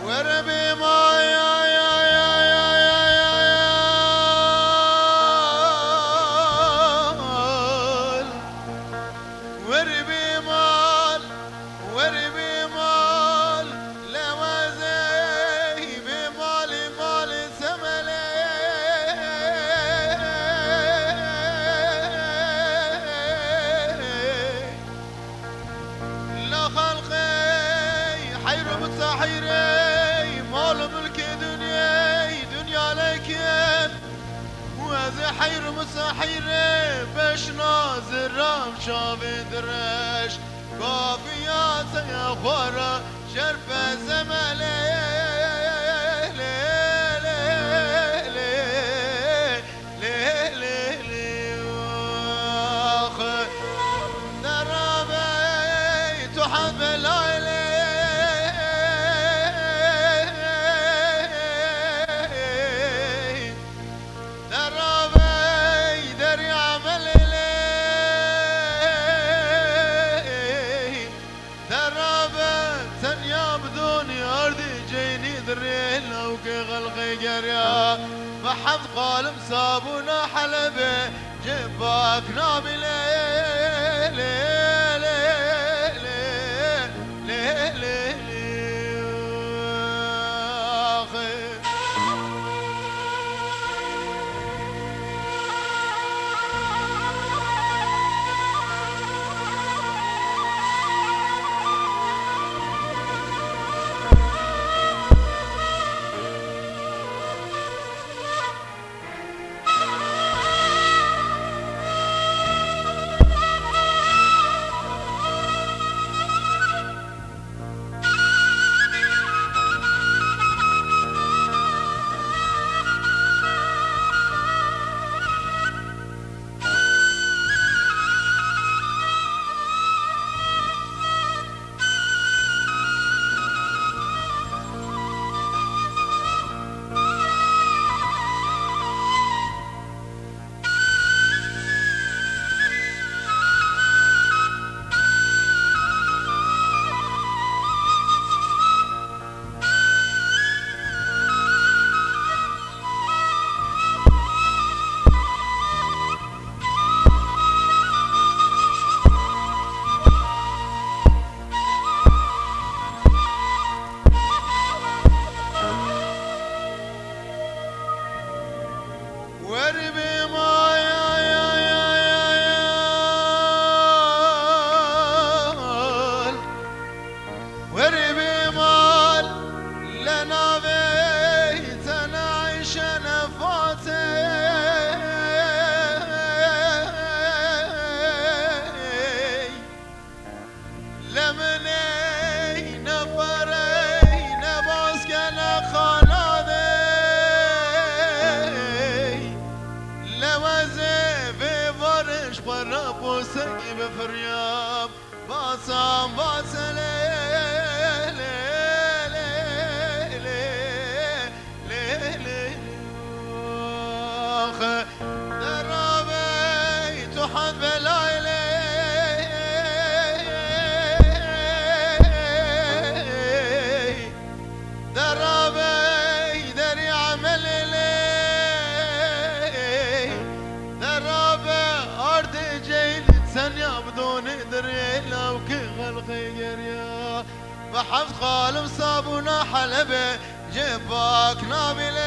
وربي ما وربي مال وربي مال لما زي بمال مال سملي لا خلقي حير متسحيري مال ملك دنيا لكن وذي حير متسحيري باش نازر رام شاف درش كافيات يا خورا شرف زملي غلقي قريا محمد قال مصابونا حلبة جباك نابي وربي ما وربي مال لنا بيتنا عيش نفاتي لمني نفري نباسك نخانادي بوسكي بفرياب باصام باصلي درابي تحد بلايلي درابي دري عملي ثانية بدون دري لو كغلقي قريا بحفظ قال مصابونا حلبة جباك نابلة